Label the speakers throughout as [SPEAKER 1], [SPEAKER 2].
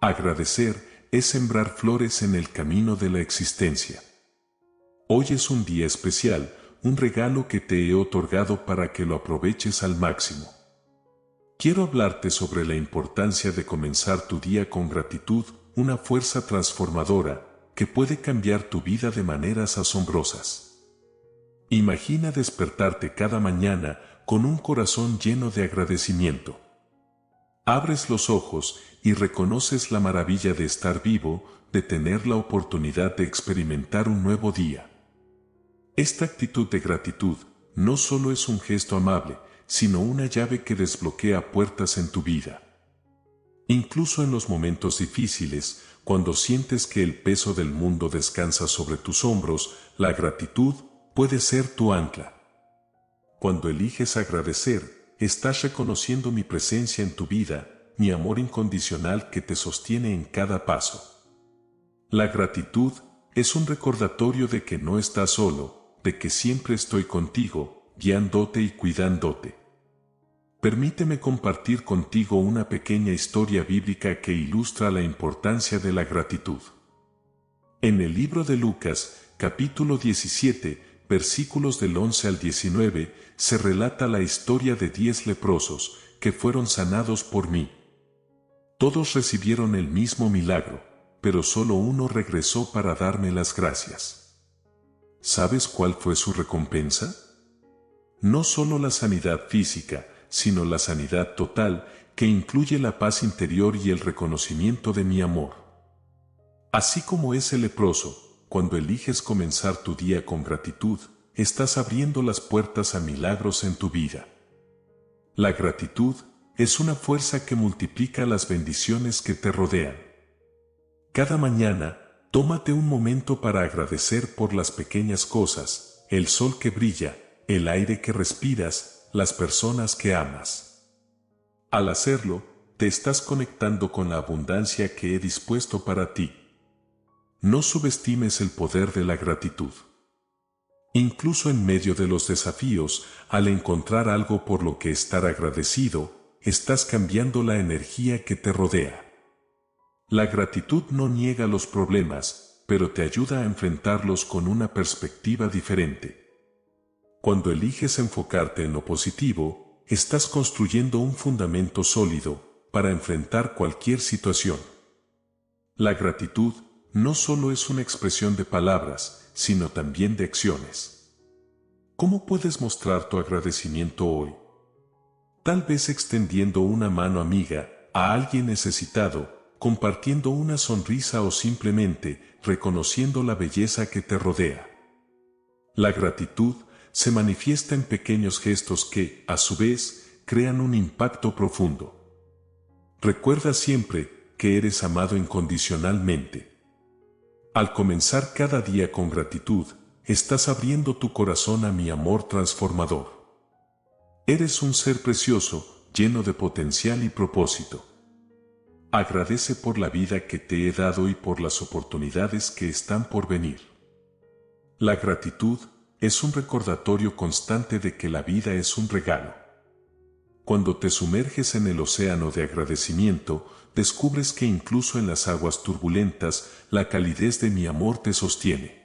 [SPEAKER 1] Agradecer es sembrar flores en el camino de la existencia. Hoy es un día especial, un regalo que te he otorgado para que lo aproveches al máximo. Quiero hablarte sobre la importancia de comenzar tu día con gratitud, una fuerza transformadora que puede cambiar tu vida de maneras asombrosas. Imagina despertarte cada mañana con un corazón lleno de agradecimiento. Abres los ojos y reconoces la maravilla de estar vivo, de tener la oportunidad de experimentar un nuevo día. Esta actitud de gratitud no solo es un gesto amable, sino una llave que desbloquea puertas en tu vida. Incluso en los momentos difíciles, cuando sientes que el peso del mundo descansa sobre tus hombros, la gratitud puede ser tu ancla. Cuando eliges agradecer, estás reconociendo mi presencia en tu vida, mi amor incondicional que te sostiene en cada paso. La gratitud es un recordatorio de que no estás solo, de que siempre estoy contigo, guiándote y cuidándote. Permíteme compartir contigo una pequeña historia bíblica que ilustra la importancia de la gratitud. En el libro de Lucas, capítulo 17, versículos del 11 al 19, se relata la historia de 10 leprosos que fueron sanados por mí. Todos recibieron el mismo milagro, pero solo uno regresó para darme las gracias. ¿Sabes cuál fue su recompensa? No solo la sanidad física, sino la sanidad total, que incluye la paz interior y el reconocimiento de mi amor. Así como ese leproso, cuando eliges comenzar tu día con gratitud, estás abriendo las puertas a milagros en tu vida. La gratitud es una fuerza que multiplica las bendiciones que te rodean. Cada mañana, tómate un momento para agradecer por las pequeñas cosas, el sol que brilla, el aire que respiras, las personas que amas. Al hacerlo, te estás conectando con la abundancia que he dispuesto para ti. No subestimes el poder de la gratitud. Incluso en medio de los desafíos, al encontrar algo por lo que estar agradecido, estás cambiando la energía que te rodea. La gratitud no niega los problemas, pero te ayuda a enfrentarlos con una perspectiva diferente. Cuando eliges enfocarte en lo positivo, estás construyendo un fundamento sólido para enfrentar cualquier situación. La gratitud no solo es una expresión de palabras, sino también de acciones. ¿Cómo puedes mostrar tu agradecimiento hoy? Tal vez extendiendo una mano amiga a alguien necesitado, compartiendo una sonrisa o simplemente reconociendo la belleza que te rodea. La gratitud se manifiesta en pequeños gestos que, a su vez, crean un impacto profundo. Recuerda siempre que eres amado incondicionalmente. Al comenzar cada día con gratitud, estás abriendo tu corazón a mi amor transformador. Eres un ser precioso, lleno de potencial y propósito. Agradece por la vida que te he dado y por las oportunidades que están por venir. La gratitud es un recordatorio constante de que la vida es un regalo. Cuando te sumerges en el océano de agradecimiento, descubres que incluso en las aguas turbulentas, la calidez de mi amor te sostiene.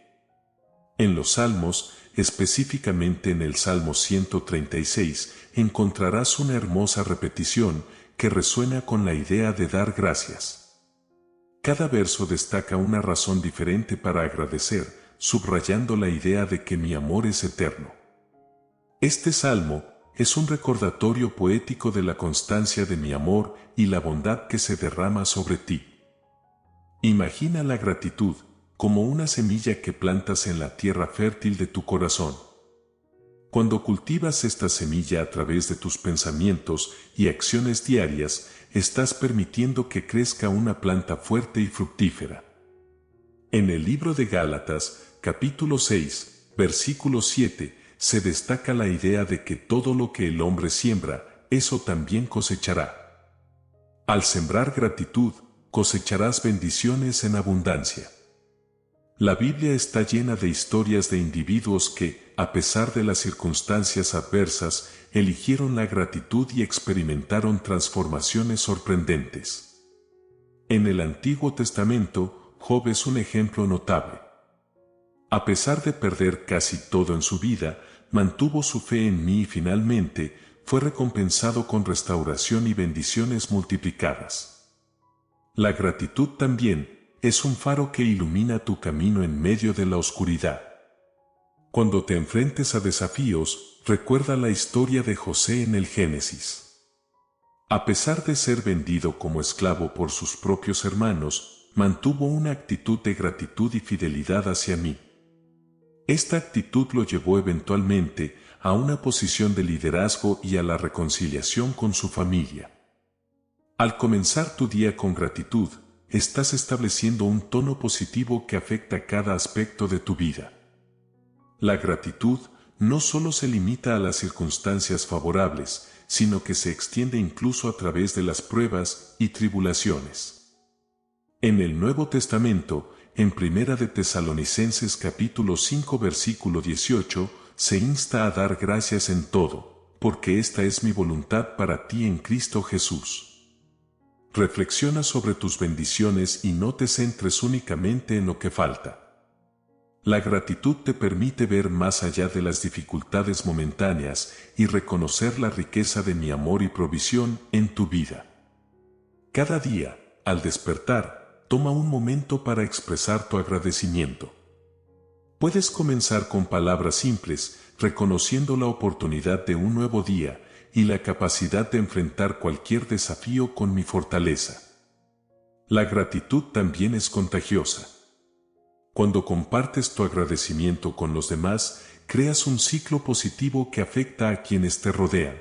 [SPEAKER 1] En los Salmos, específicamente en el Salmo 136, encontrarás una hermosa repetición que resuena con la idea de dar gracias. Cada verso destaca una razón diferente para agradecer, subrayando la idea de que mi amor es eterno. Este salmo es un recordatorio poético de la constancia de mi amor y la bondad que se derrama sobre ti. Imagina la gratitud como una semilla que plantas en la tierra fértil de tu corazón. Cuando cultivas esta semilla a través de tus pensamientos y acciones diarias, estás permitiendo que crezca una planta fuerte y fructífera. En el libro de Gálatas, capítulo 6, versículo 7, se destaca la idea de que todo lo que el hombre siembra, eso también cosechará. Al sembrar gratitud, cosecharás bendiciones en abundancia. La Biblia está llena de historias de individuos que, a pesar de las circunstancias adversas, eligieron la gratitud y experimentaron transformaciones sorprendentes. En el Antiguo Testamento, Job es un ejemplo notable. A pesar de perder casi todo en su vida, mantuvo su fe en mí y finalmente fue recompensado con restauración y bendiciones multiplicadas. La gratitud también es un faro que ilumina tu camino en medio de la oscuridad. Cuando te enfrentes a desafíos, recuerda la historia de José en el Génesis. A pesar de ser vendido como esclavo por sus propios hermanos, mantuvo una actitud de gratitud y fidelidad hacia mí. Esta actitud lo llevó eventualmente a una posición de liderazgo y a la reconciliación con su familia. Al comenzar tu día con gratitud, estás estableciendo un tono positivo que afecta cada aspecto de tu vida. La gratitud no solo se limita a las circunstancias favorables, sino que se extiende incluso a través de las pruebas y tribulaciones. En el Nuevo Testamento, en Primera de Tesalonicenses capítulo 5 versículo 18, se insta a dar gracias en todo, porque esta es mi voluntad para ti en Cristo Jesús. Reflexiona sobre tus bendiciones y no te centres únicamente en lo que falta. La gratitud te permite ver más allá de las dificultades momentáneas y reconocer la riqueza de mi amor y provisión en tu vida. Cada día, al despertar, toma un momento para expresar tu agradecimiento. Puedes comenzar con palabras simples, reconociendo la oportunidad de un nuevo día y la capacidad de enfrentar cualquier desafío con mi fortaleza. La gratitud también es contagiosa. Cuando compartes tu agradecimiento con los demás, creas un ciclo positivo que afecta a quienes te rodean.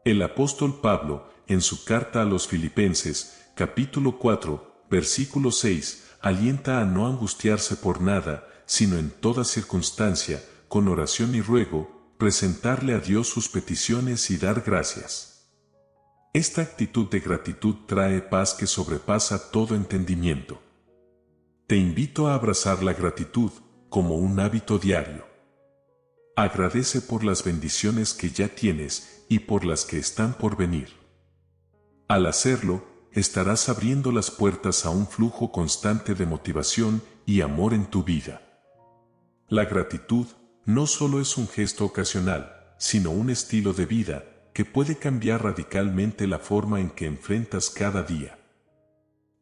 [SPEAKER 1] El apóstol Pablo, en su carta a los Filipenses, capítulo 4, versículo 6, alienta a no angustiarse por nada, sino en toda circunstancia, con oración y ruego, presentarle a Dios sus peticiones y dar gracias. Esta actitud de gratitud trae paz que sobrepasa todo entendimiento. Te invito a abrazar la gratitud como un hábito diario. Agradece por las bendiciones que ya tienes y por las que están por venir. Al hacerlo, estarás abriendo las puertas a un flujo constante de motivación y amor en tu vida. La gratitud no solo es un gesto ocasional, sino un estilo de vida que puede cambiar radicalmente la forma en que enfrentas cada día.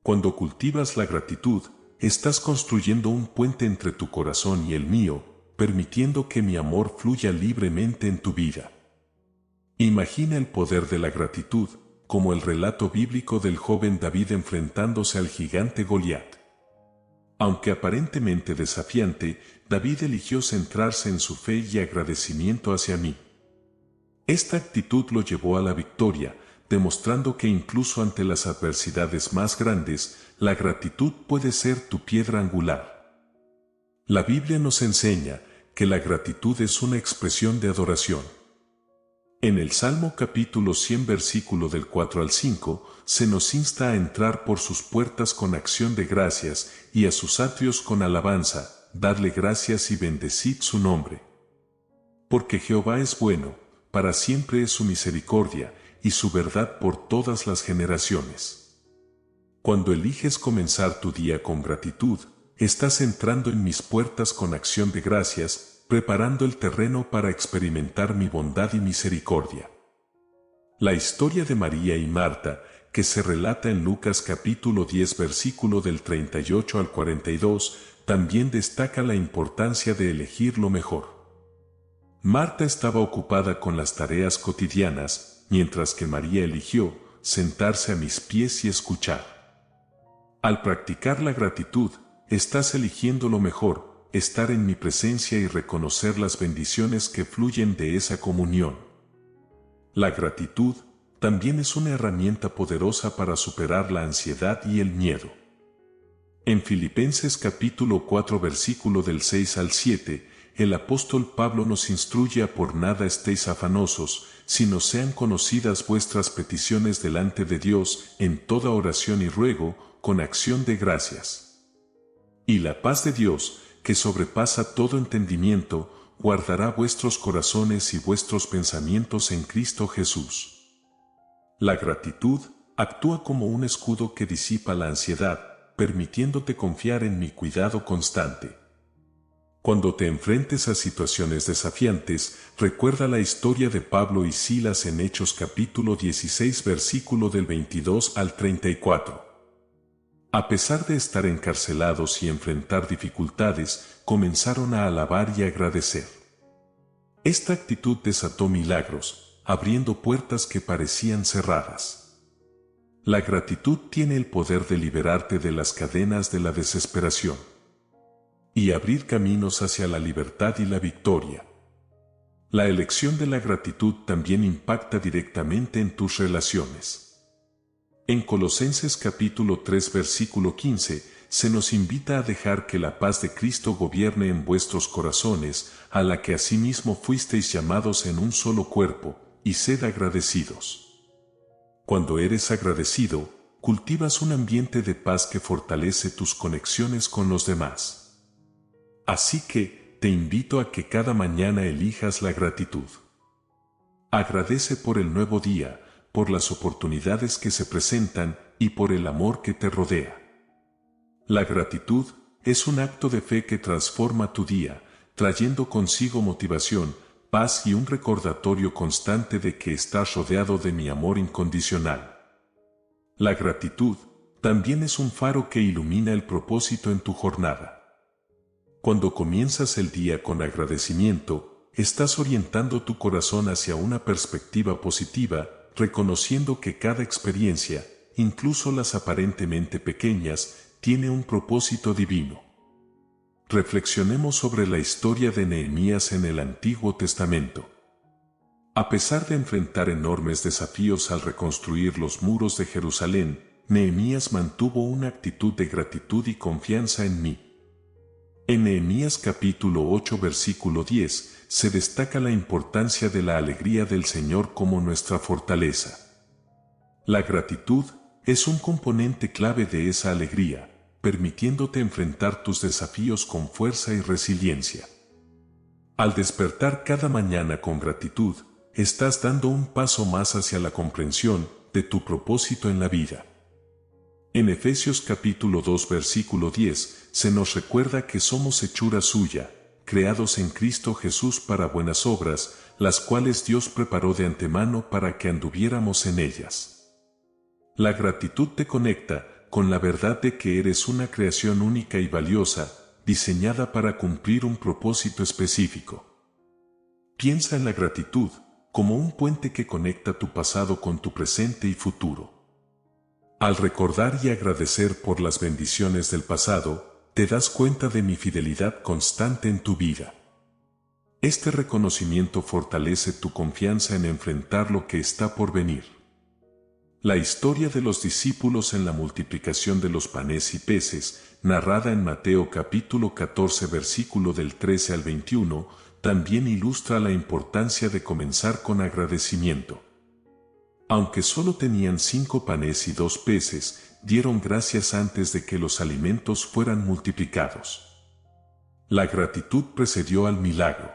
[SPEAKER 1] Cuando cultivas la gratitud, estás construyendo un puente entre tu corazón y el mío, permitiendo que mi amor fluya libremente en tu vida. Imagina el poder de la gratitud, como el relato bíblico del joven David enfrentándose al gigante Goliat. Aunque aparentemente desafiante, David eligió centrarse en su fe y agradecimiento hacia mí. Esta actitud lo llevó a la victoria, demostrando que incluso ante las adversidades más grandes, la gratitud puede ser tu piedra angular. La Biblia nos enseña que la gratitud es una expresión de adoración. En el Salmo capítulo 100 versículo del 4 al 5, se nos insta a entrar por sus puertas con acción de gracias y a sus atrios con alabanza, dadle gracias y bendecid su nombre. Porque Jehová es bueno, para siempre es su misericordia, y su verdad por todas las generaciones. Cuando eliges comenzar tu día con gratitud, estás entrando en mis puertas con acción de gracias, preparando el terreno para experimentar mi bondad y misericordia. La historia de María y Marta, que se relata en Lucas capítulo 10 versículo del 38 al 42, también destaca la importancia de elegir lo mejor. Marta estaba ocupada con las tareas cotidianas, mientras que María eligió sentarse a mis pies y escuchar. Al practicar la gratitud, estás eligiendo lo mejor, estar en mi presencia y reconocer las bendiciones que fluyen de esa comunión. La gratitud también es una herramienta poderosa para superar la ansiedad y el miedo. En Filipenses capítulo 4 versículo del 6 al 7, el apóstol Pablo nos instruye a por nada estéis afanosos, sino sean conocidas vuestras peticiones delante de Dios en toda oración y ruego, con acción de gracias. Y la paz de Dios, que sobrepasa todo entendimiento, guardará vuestros corazones y vuestros pensamientos en Cristo Jesús. La gratitud Actúa como un escudo que disipa la ansiedad, permitiéndote confiar en mi cuidado constante. Cuando te enfrentes a situaciones desafiantes, recuerda la historia de Pablo y Silas en Hechos capítulo 16 versículo del 22 al 34. A pesar de estar encarcelados y enfrentar dificultades, comenzaron a alabar y agradecer. Esta actitud desató milagros, abriendo puertas que parecían cerradas. La gratitud tiene el poder de liberarte de las cadenas de la desesperación y abrir caminos hacia la libertad y la victoria. La elección de la gratitud también impacta directamente en tus relaciones. En Colosenses capítulo 3 versículo 15, se nos invita a dejar que la paz de Cristo gobierne en vuestros corazones, a la que asimismo fuisteis llamados en un solo cuerpo, y sed agradecidos. Cuando eres agradecido, cultivas un ambiente de paz que fortalece tus conexiones con los demás. Así que, te invito a que cada mañana elijas la gratitud. Agradece por el nuevo día, por las oportunidades que se presentan y por el amor que te rodea. La gratitud es un acto de fe que transforma tu día, trayendo consigo motivación, paz y un recordatorio constante de que estás rodeado de mi amor incondicional. La gratitud también es un faro que ilumina el propósito en tu jornada. Cuando comienzas el día con agradecimiento, estás orientando tu corazón hacia una perspectiva positiva, reconociendo que cada experiencia, incluso las aparentemente pequeñas, tiene un propósito divino. Reflexionemos sobre la historia de Nehemías en el Antiguo Testamento. A pesar de enfrentar enormes desafíos al reconstruir los muros de Jerusalén, Nehemías mantuvo una actitud de gratitud y confianza en mí. En Nehemías capítulo 8 versículo 10 se destaca la importancia de la alegría del Señor como nuestra fortaleza. La gratitud es un componente clave de esa alegría, permitiéndote enfrentar tus desafíos con fuerza y resiliencia. Al despertar cada mañana con gratitud, estás dando un paso más hacia la comprensión de tu propósito en la vida. En Efesios capítulo 2 versículo 10 se nos recuerda que somos hechura suya, creados en Cristo Jesús para buenas obras, las cuales Dios preparó de antemano para que anduviéramos en ellas. La gratitud te conecta con la verdad de que eres una creación única y valiosa, diseñada para cumplir un propósito específico. Piensa en la gratitud como un puente que conecta tu pasado con tu presente y futuro. Al recordar y agradecer por las bendiciones del pasado, te das cuenta de mi fidelidad constante en tu vida. Este reconocimiento fortalece tu confianza en enfrentar lo que está por venir. La historia de los discípulos en la multiplicación de los panes y peces, narrada en Mateo capítulo 14 versículo del 13 al 21, también ilustra la importancia de comenzar con agradecimiento. Aunque solo tenían 5 panes y 2 peces, dieron gracias antes de que los alimentos fueran multiplicados. La gratitud precedió al milagro.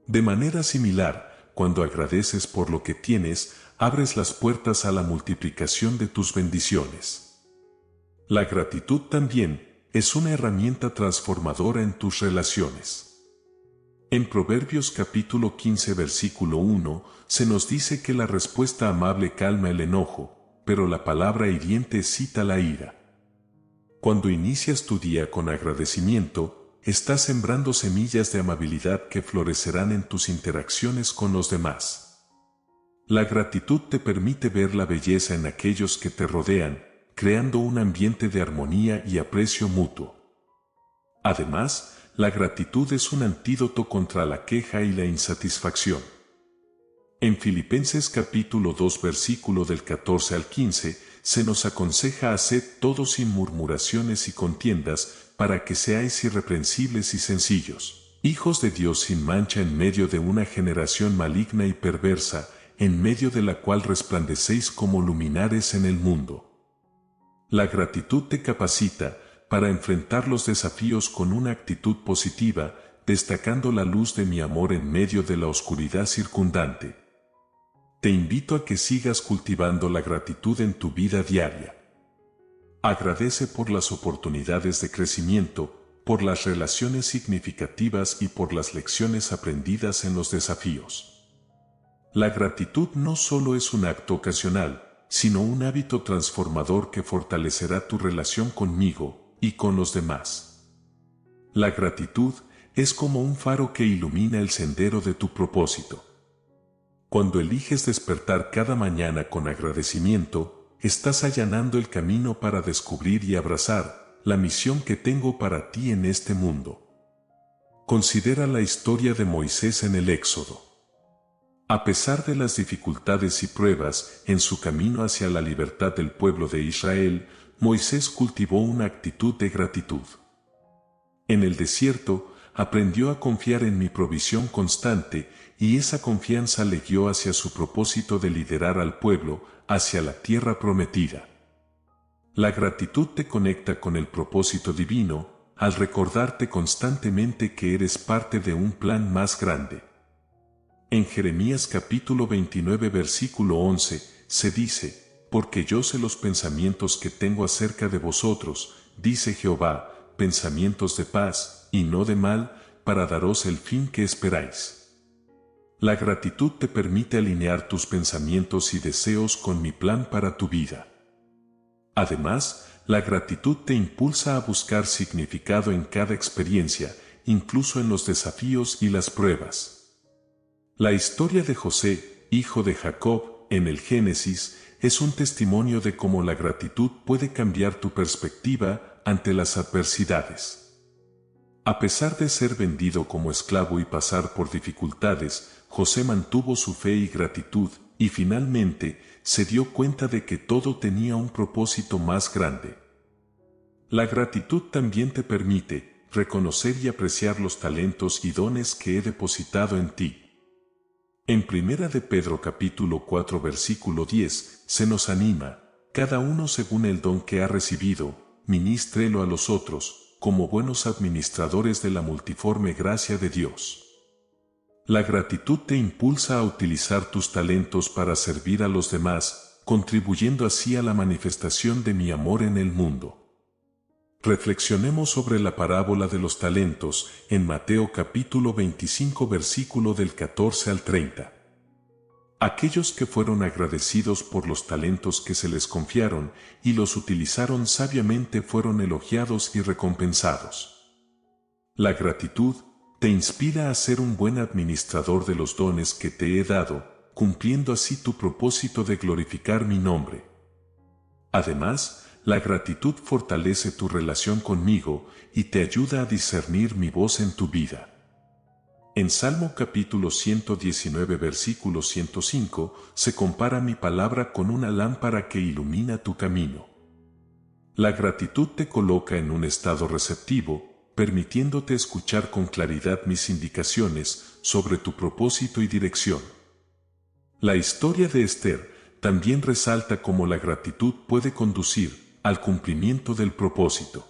[SPEAKER 1] De manera similar, cuando agradeces por lo que tienes, abres las puertas a la multiplicación de tus bendiciones. La gratitud también es una herramienta transformadora en tus relaciones. En Proverbios capítulo 15 versículo 1, se nos dice que la respuesta amable calma el enojo, pero la palabra hiriente excita la ira. Cuando inicias tu día con agradecimiento, estás sembrando semillas de amabilidad que florecerán en tus interacciones con los demás. La gratitud te permite ver la belleza en aquellos que te rodean, creando un ambiente de armonía y aprecio mutuo. Además, la gratitud es un antídoto contra la queja y la insatisfacción. En Filipenses capítulo 2 versículo del 14 al 15, se nos aconseja haced todo sin murmuraciones y contiendas, para que seáis irreprensibles y sencillos, hijos de Dios sin mancha en medio de una generación maligna y perversa, en medio de la cual resplandecéis como luminares en el mundo. La gratitud te capacita para enfrentar los desafíos con una actitud positiva, destacando la luz de mi amor en medio de la oscuridad circundante. Te invito a que sigas cultivando la gratitud en tu vida diaria. Agradece por las oportunidades de crecimiento, por las relaciones significativas y por las lecciones aprendidas en los desafíos. La gratitud no solo es un acto ocasional, sino un hábito transformador que fortalecerá tu relación conmigo y con los demás. La gratitud es como un faro que ilumina el sendero de tu propósito. Cuando eliges despertar cada mañana con agradecimiento, estás allanando el camino para descubrir y abrazar la misión que tengo para ti en este mundo. Considera la historia de Moisés en el Éxodo. A pesar de las dificultades y pruebas en su camino hacia la libertad del pueblo de Israel, Moisés cultivó una actitud de gratitud. En el desierto, aprendió a confiar en mi provisión constante y esa confianza le guió hacia su propósito de liderar al pueblo hacia la tierra prometida. La gratitud te conecta con el propósito divino al recordarte constantemente que eres parte de un plan más grande. En Jeremías capítulo 29 versículo 11 se dice, porque yo sé los pensamientos que tengo acerca de vosotros, dice Jehová, pensamientos de paz y no de mal, para daros el fin que esperáis. La gratitud te permite alinear tus pensamientos y deseos con mi plan para tu vida. Además, la gratitud te impulsa a buscar significado en cada experiencia, incluso en los desafíos y las pruebas. La historia de José, hijo de Jacob, en el Génesis, es un testimonio de cómo la gratitud puede cambiar tu perspectiva ante las adversidades. A pesar de ser vendido como esclavo y pasar por dificultades, José mantuvo su fe y gratitud, y finalmente se dio cuenta de que todo tenía un propósito más grande. La gratitud también te permite reconocer y apreciar los talentos y dones que he depositado en ti. En 1 de Pedro capítulo 4 versículo 10 se nos anima, cada uno según el don que ha recibido, ministrelo a los otros, como buenos administradores de la multiforme gracia de Dios. La gratitud te impulsa a utilizar tus talentos para servir a los demás, contribuyendo así a la manifestación de mi amor en el mundo. Reflexionemos sobre la parábola de los talentos en Mateo capítulo 25 versículo del 14 al 30. Aquellos que fueron agradecidos por los talentos que se les confiaron y los utilizaron sabiamente fueron elogiados y recompensados. La gratitud te inspira a ser un buen administrador de los dones que te he dado, cumpliendo así tu propósito de glorificar mi nombre. Además, la gratitud fortalece tu relación conmigo y te ayuda a discernir mi voz en tu vida. En Salmo capítulo 119 versículo 105 se compara mi palabra con una lámpara que ilumina tu camino. La gratitud te coloca en un estado receptivo, permitiéndote escuchar con claridad mis indicaciones sobre tu propósito y dirección. La historia de Esther también resalta cómo la gratitud puede conducir al cumplimiento del propósito.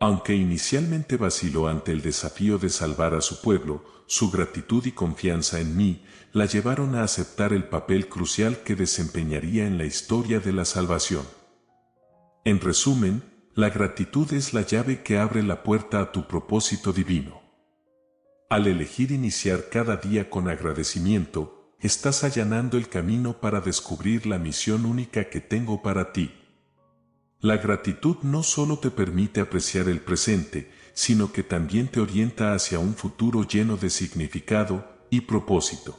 [SPEAKER 1] Aunque inicialmente vaciló ante el desafío de salvar a su pueblo, su gratitud y confianza en mí la llevaron a aceptar el papel crucial que desempeñaría en la historia de la salvación. En resumen, la gratitud es la llave que abre la puerta a tu propósito divino. Al elegir iniciar cada día con agradecimiento, estás allanando el camino para descubrir la misión única que tengo para ti. La gratitud no solo te permite apreciar el presente, sino que también te orienta hacia un futuro lleno de significado y propósito.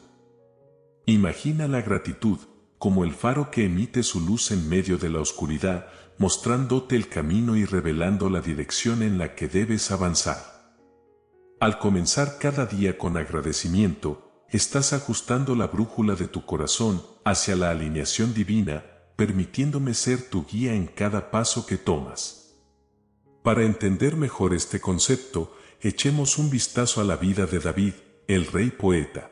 [SPEAKER 1] Imagina la gratitud como el faro que emite su luz en medio de la oscuridad, mostrándote el camino y revelando la dirección en la que debes avanzar. Al comenzar cada día con agradecimiento, estás ajustando la brújula de tu corazón hacia la alineación divina, permitiéndome ser tu guía en cada paso que tomas. Para entender mejor este concepto, echemos un vistazo a la vida de David, el rey poeta.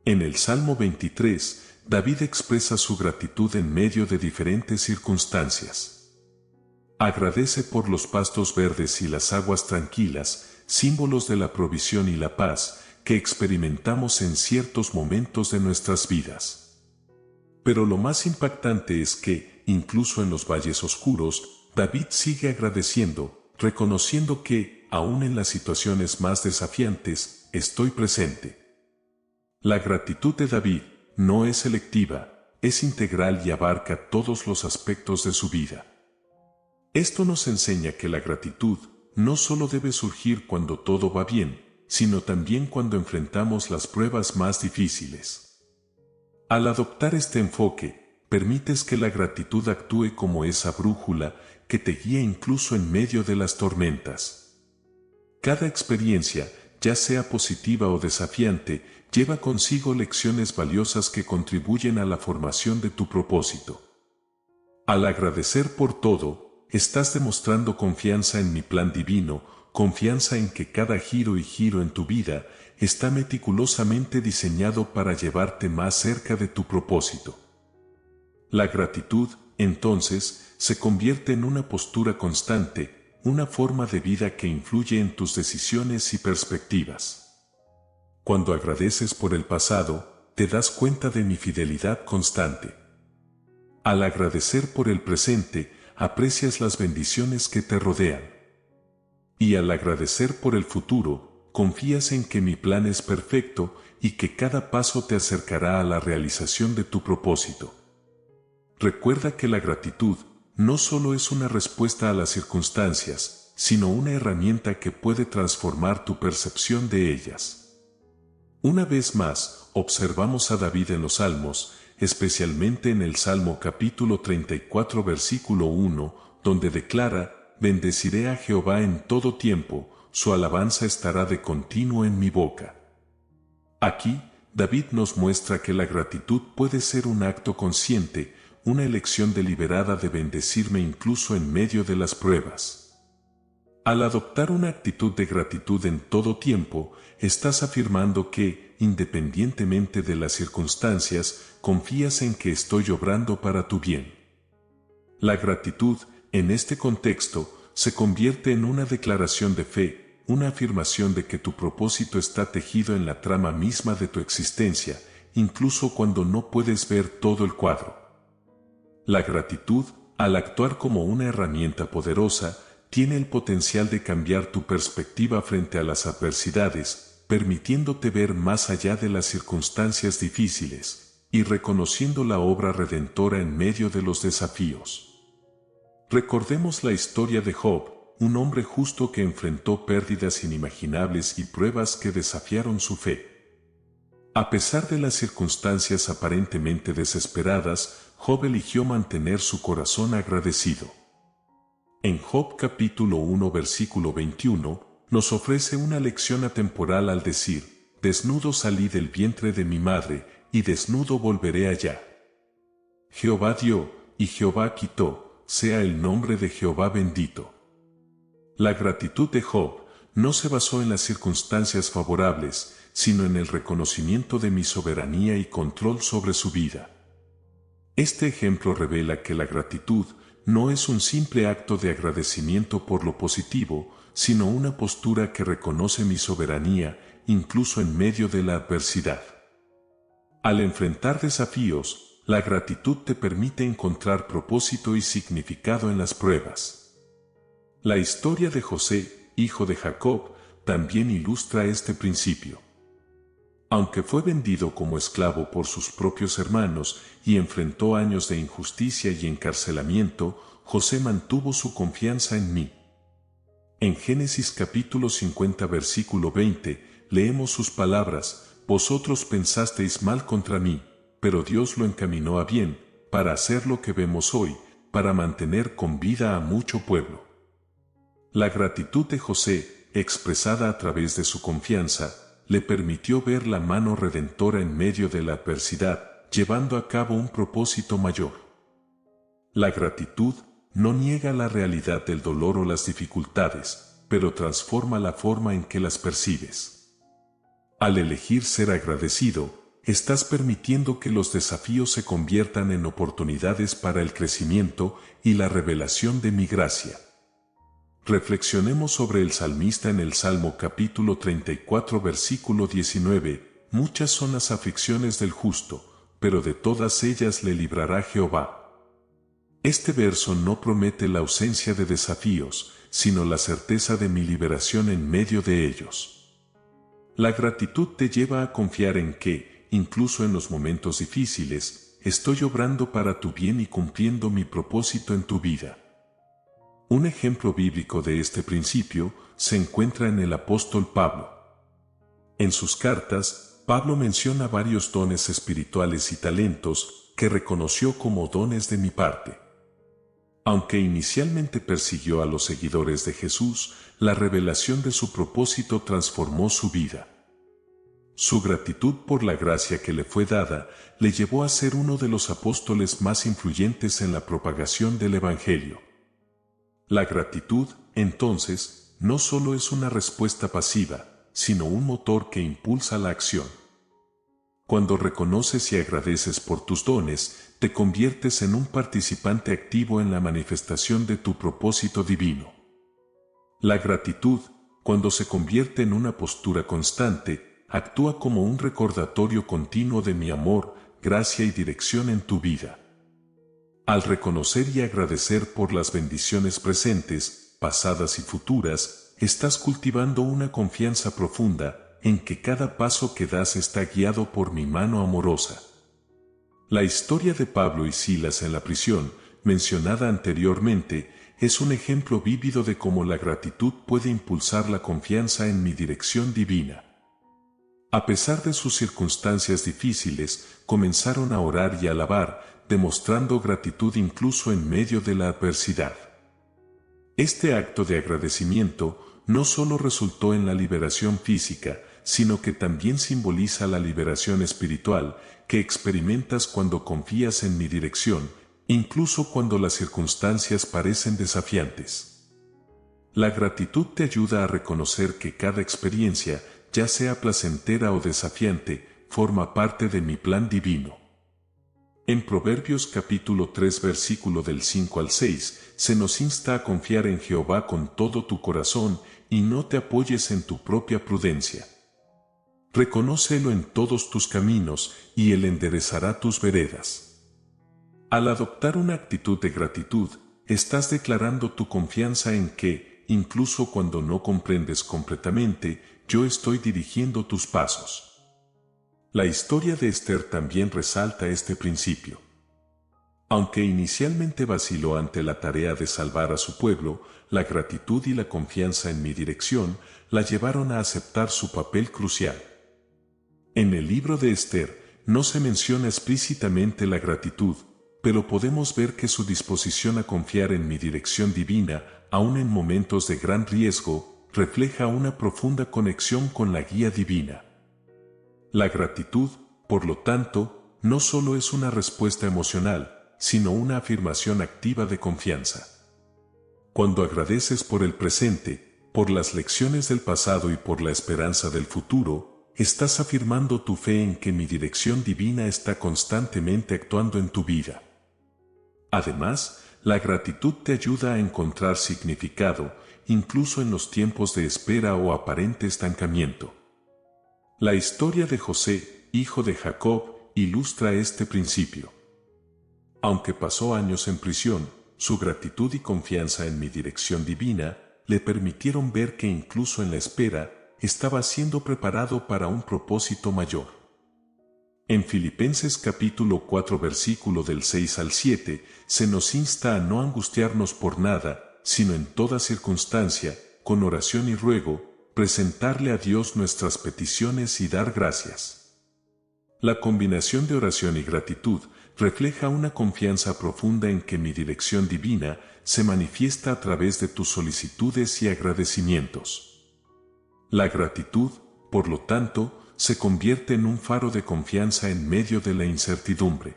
[SPEAKER 1] En el Salmo 23, David expresa su gratitud en medio de diferentes circunstancias. Agradece por los pastos verdes y las aguas tranquilas, símbolos de la provisión y la paz, que experimentamos en ciertos momentos de nuestras vidas. Pero lo más impactante es que, incluso en los valles oscuros, David sigue agradeciendo, reconociendo que, aún en las situaciones más desafiantes, estoy presente. La gratitud de David no es selectiva, es integral y abarca todos los aspectos de su vida. Esto nos enseña que la gratitud no solo debe surgir cuando todo va bien, sino también cuando enfrentamos las pruebas más difíciles. Al adoptar este enfoque, permites que la gratitud actúe como esa brújula que te guía incluso en medio de las tormentas. Cada experiencia, ya sea positiva o desafiante, lleva consigo lecciones valiosas que contribuyen a la formación de tu propósito. Al agradecer por todo, estás demostrando confianza en mi plan divino, confianza en que cada giro y giro en tu vida está meticulosamente diseñado para llevarte más cerca de tu propósito. La gratitud, entonces, se convierte en una postura constante, una forma de vida que influye en tus decisiones y perspectivas. Cuando agradeces por el pasado, te das cuenta de mi fidelidad constante. Al agradecer por el presente, aprecias las bendiciones que te rodean. Y al agradecer por el futuro, confías en que mi plan es perfecto y que cada paso te acercará a la realización de tu propósito. Recuerda que la gratitud no solo es una respuesta a las circunstancias, sino una herramienta que puede transformar tu percepción de ellas. Una vez más, observamos a David en los Salmos, especialmente en el Salmo capítulo 34 versículo 1, donde declara: «Bendeciré a Jehová en todo tiempo, su alabanza estará de continuo en mi boca». Aquí, David nos muestra que la gratitud puede ser un acto consciente, una elección deliberada de bendecirme incluso en medio de las pruebas. Al adoptar una actitud de gratitud en todo tiempo, estás afirmando que, independientemente de las circunstancias, confías en que estoy obrando para tu bien. La gratitud, en este contexto, se convierte en una declaración de fe, una afirmación de que tu propósito está tejido en la trama misma de tu existencia, incluso cuando no puedes ver todo el cuadro. La gratitud, al actuar como una herramienta poderosa, tiene el potencial de cambiar tu perspectiva frente a las adversidades, permitiéndote ver más allá de las circunstancias difíciles, y reconociendo la obra redentora en medio de los desafíos. Recordemos la historia de Job, un hombre justo que enfrentó pérdidas inimaginables y pruebas que desafiaron su fe. A pesar de las circunstancias aparentemente desesperadas, Job eligió mantener su corazón agradecido. En Job capítulo 1 versículo 21, nos ofrece una lección atemporal al decir: «Desnudo salí del vientre de mi madre, y desnudo volveré allá. Jehová dio, y Jehová quitó, sea el nombre de Jehová bendito». La gratitud de Job no se basó en las circunstancias favorables, sino en el reconocimiento de mi soberanía y control sobre su vida. Este ejemplo revela que la gratitud no es un simple acto de agradecimiento por lo positivo, sino una postura que reconoce mi soberanía, incluso en medio de la adversidad. Al enfrentar desafíos, la gratitud te permite encontrar propósito y significado en las pruebas. La historia de José, hijo de Jacob, también ilustra este principio. Aunque fue vendido como esclavo por sus propios hermanos y enfrentó años de injusticia y encarcelamiento, José mantuvo su confianza en mí. En Génesis capítulo 50 versículo 20, leemos sus palabras: «Vosotros pensasteis mal contra mí, pero Dios lo encaminó a bien, para hacer lo que vemos hoy, para mantener con vida a mucho pueblo». La gratitud de José, expresada a través de su confianza, le permitió ver la mano redentora en medio de la adversidad, llevando a cabo un propósito mayor. La gratitud no niega la realidad del dolor o las dificultades, pero transforma la forma en que las percibes. Al elegir ser agradecido, estás permitiendo que los desafíos se conviertan en oportunidades para el crecimiento y la revelación de mi gracia. Reflexionemos sobre el salmista en el Salmo capítulo 34 versículo 19. Muchas son las aflicciones del justo, pero de todas ellas le librará Jehová. Este verso no promete la ausencia de desafíos, sino la certeza de mi liberación en medio de ellos. La gratitud te lleva a confiar en que, incluso en los momentos difíciles, estoy obrando para tu bien y cumpliendo mi propósito en tu vida. Un ejemplo bíblico de este principio se encuentra en el apóstol Pablo. En sus cartas, Pablo menciona varios dones espirituales y talentos que reconoció como dones de mi parte. Aunque inicialmente persiguió a los seguidores de Jesús, la revelación de su propósito transformó su vida. Su gratitud por la gracia que le fue dada le llevó a ser uno de los apóstoles más influyentes en la propagación del Evangelio. La gratitud, entonces, no solo es una respuesta pasiva, sino un motor que impulsa la acción. Cuando reconoces y agradeces por tus dones, te conviertes en un participante activo en la manifestación de tu propósito divino. La gratitud, cuando se convierte en una postura constante, actúa como un recordatorio continuo de mi amor, gracia y dirección en tu vida. Al reconocer y agradecer por las bendiciones presentes, pasadas y futuras, estás cultivando una confianza profunda en que cada paso que das está guiado por mi mano amorosa. La historia de Pablo y Silas en la prisión, mencionada anteriormente, es un ejemplo vívido de cómo la gratitud puede impulsar la confianza en mi dirección divina. A pesar de sus circunstancias difíciles, comenzaron a orar y alabar, demostrando gratitud incluso en medio de la adversidad. Este acto de agradecimiento no solo resultó en la liberación física, sino que también simboliza la liberación espiritual que experimentas cuando confías en mi dirección, incluso cuando las circunstancias parecen desafiantes. La gratitud te ayuda a reconocer que cada experiencia, ya sea placentera o desafiante, forma parte de mi plan divino. En Proverbios capítulo 3 versículo del 5 al 6, se nos insta a confiar en Jehová con todo tu corazón y no te apoyes en tu propia prudencia. Reconócelo en todos tus caminos y Él enderezará tus veredas. Al adoptar una actitud de gratitud, estás declarando tu confianza en que, incluso cuando no comprendes completamente, yo estoy dirigiendo tus pasos. La historia de Esther también resalta este principio. Aunque inicialmente vaciló ante la tarea de salvar a su pueblo, la gratitud y la confianza en mi dirección la llevaron a aceptar su papel crucial. En el libro de Esther no se menciona explícitamente la gratitud, pero podemos ver que su disposición a confiar en mi dirección divina, aun en momentos de gran riesgo, refleja una profunda conexión con la guía divina. La gratitud, por lo tanto, no solo es una respuesta emocional, sino una afirmación activa de confianza. Cuando agradeces por el presente, por las lecciones del pasado y por la esperanza del futuro, estás afirmando tu fe en que mi dirección divina está constantemente actuando en tu vida. Además, la gratitud te ayuda a encontrar significado, incluso en los tiempos de espera o aparente estancamiento. La historia de José, hijo de Jacob, ilustra este principio. Aunque pasó años en prisión, su gratitud y confianza en mi dirección divina le permitieron ver que incluso en la espera, estaba siendo preparado para un propósito mayor. En Filipenses capítulo 4 versículo del 6 al 7, se nos insta a no angustiarnos por nada, sino en toda circunstancia, con oración y ruego, presentarle a Dios nuestras peticiones y dar gracias. La combinación de oración y gratitud refleja una confianza profunda en que mi dirección divina se manifiesta a través de tus solicitudes y agradecimientos. La gratitud, por lo tanto, se convierte en un faro de confianza en medio de la incertidumbre.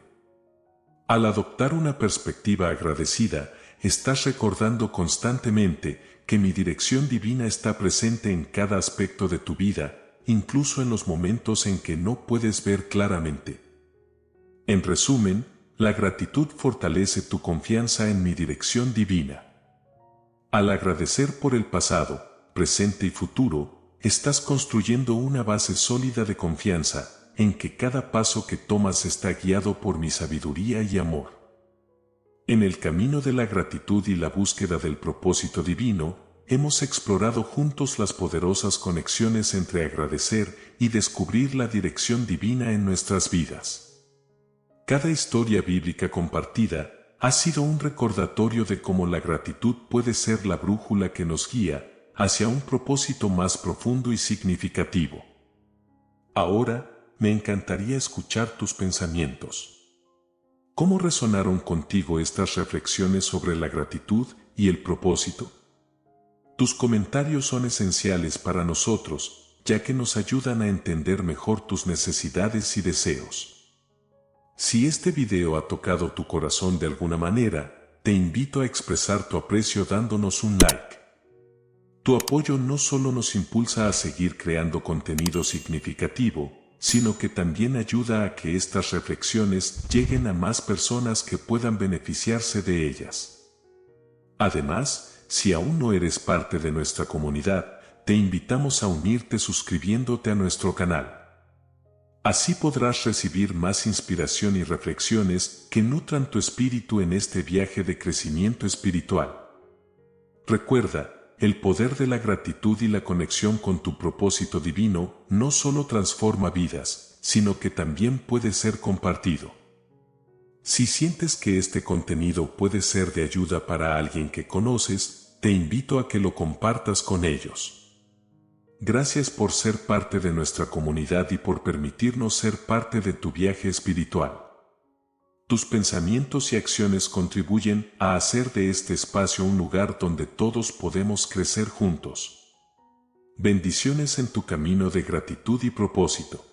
[SPEAKER 1] Al adoptar una perspectiva agradecida, estás recordando constantemente que mi dirección divina está presente en cada aspecto de tu vida, incluso en los momentos en que no puedes ver claramente. En resumen, la gratitud fortalece tu confianza en mi dirección divina. Al agradecer por el pasado, presente y futuro, estás construyendo una base sólida de confianza, en que cada paso que tomas está guiado por mi sabiduría y amor. En el camino de la gratitud y la búsqueda del propósito divino, hemos explorado juntos las poderosas conexiones entre agradecer y descubrir la dirección divina en nuestras vidas. Cada historia bíblica compartida ha sido un recordatorio de cómo la gratitud puede ser la brújula que nos guía hacia un propósito más profundo y significativo. Ahora, me encantaría escuchar tus pensamientos. ¿Cómo resonaron contigo estas reflexiones sobre la gratitud y el propósito? Tus comentarios son esenciales para nosotros, ya que nos ayudan a entender mejor tus necesidades y deseos. Si este video ha tocado tu corazón de alguna manera, te invito a expresar tu aprecio dándonos un like. Tu apoyo no solo nos impulsa a seguir creando contenido significativo, sino que también ayuda a que estas reflexiones lleguen a más personas que puedan beneficiarse de ellas. Además, si aún no eres parte de nuestra comunidad, te invitamos a unirte suscribiéndote a nuestro canal. Así podrás recibir más inspiración y reflexiones que nutran tu espíritu en este viaje de crecimiento espiritual. Recuerda, el poder de la gratitud y la conexión con tu propósito divino no solo transforma vidas, sino que también puede ser compartido. Si sientes que este contenido puede ser de ayuda para alguien que conoces, te invito a que lo compartas con ellos. Gracias por ser parte de nuestra comunidad y por permitirnos ser parte de tu viaje espiritual. Tus pensamientos y acciones contribuyen a hacer de este espacio un lugar donde todos podemos crecer juntos. Bendiciones en tu camino de gratitud y propósito.